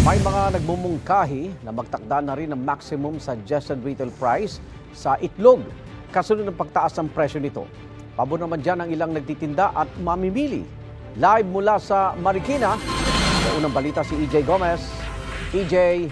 May mga nagmumungkahi na magtakda na rin ng maximum suggested retail price sa itlog kasunod ng pagtaas ng presyo nito. Pabor naman dyan ang ilang nagtitinda at mamimili. Live mula sa Marikina, sa unang balita si EJ Gomez. EJ.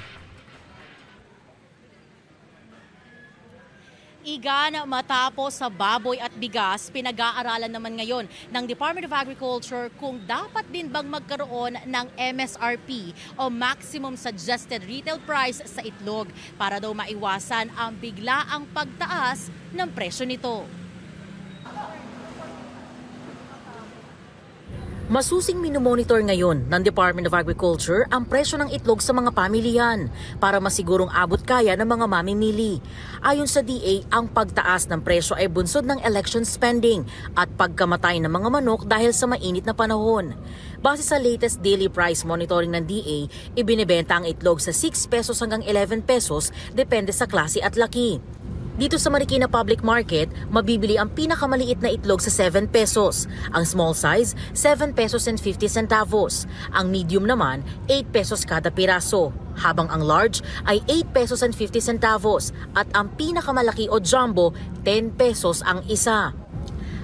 Igan, matapos sa baboy at bigas, pinag-aaralan naman ngayon ng Department of Agriculture kung dapat din bang magkaroon ng MSRP o Maximum Suggested Retail Price sa itlog para daw maiwasan ang biglaang pagtaas ng presyo nito. Masusing minomonitor ngayon ng Department of Agriculture ang presyo ng itlog sa mga pamilihan para masigurong abot kaya ng mga mamimili. Ayon sa DA, ang pagtaas ng presyo ay bunsod ng election spending at pagkamatay ng mga manok dahil sa mainit na panahon. Base sa latest daily price monitoring ng DA, ibinebenta ang itlog sa 6 pesos hanggang 11 pesos depende sa klase at laki. Dito sa Marikina Public Market, mabibili ang pinakamaliit na itlog sa 7 pesos. Ang small size, 7 pesos and 50 centavos. Ang medium naman, 8 pesos kada piraso. Habang ang large ay 8 pesos and 50 centavos. At ang pinakamalaki o jumbo, 10 pesos ang isa.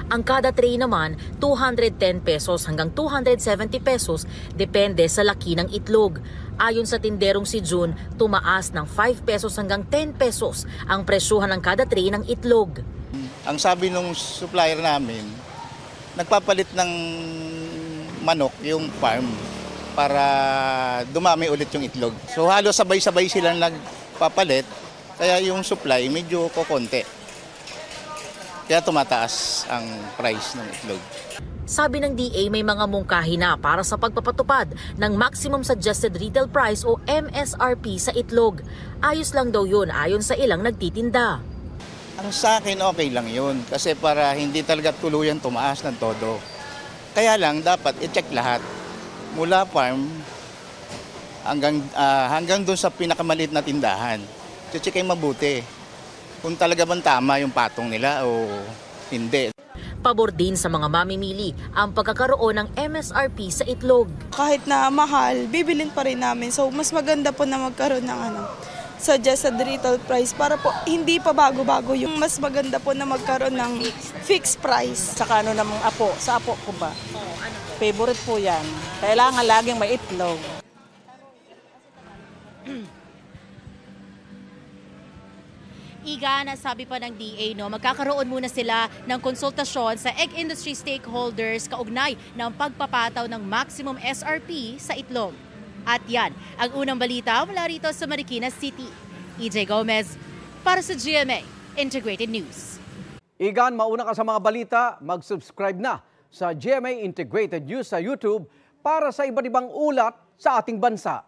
Ang kada tray naman, 210 pesos hanggang 270 pesos depende sa laki ng itlog. Ayon sa tinderong si June, tumaas ng 5 pesos hanggang 10 pesos ang presyuhan ng kada tray ng itlog. Ang sabi ng supplier namin, nagpapalit ng manok yung farm para dumami ulit yung itlog. So halos sabay-sabay silang nagpapalit, kaya yung supply medyo kokonti. Kaya tumataas ang price ng itlog. Sabi ng DA, may mga mungkahi na para sa pagpapatupad ng Maximum Suggested Retail Price o MSRP sa itlog. Ayos lang daw yun ayon sa ilang nagtitinda. Ang sa akin okay lang yun kasi para hindi talaga tuluyan tumaas ng todo. Kaya lang dapat i-check lahat mula farm hanggang doon sa pinakamaliit na tindahan. I-check ay mabuti kung talaga bang tama yung patong nila o hindi. Pabor din sa mga mamimili ang pagkakaroon ng MSRP sa itlog. Kahit na mahal, bibilin pa rin namin. So mas maganda po na magkaroon ng suggested retail price para po hindi pa bago-bago yung mas maganda po na magkaroon ng fixed price. Saka namang apo, sa apo ko ba? Favorite po yan. Kailangan laging may itlog. Igan, sabi pa ng DA, magkakaroon muna sila ng konsultasyon sa egg industry stakeholders kaugnay ng pagpapataw ng maximum SRP sa itlog. At yan, ang unang balita mula rito sa Marikina City. EJ Gomez para sa GMA Integrated News. Igan, mauna ka sa mga balita, mag-subscribe na sa GMA Integrated News sa YouTube para sa iba't ibang ulat sa ating bansa.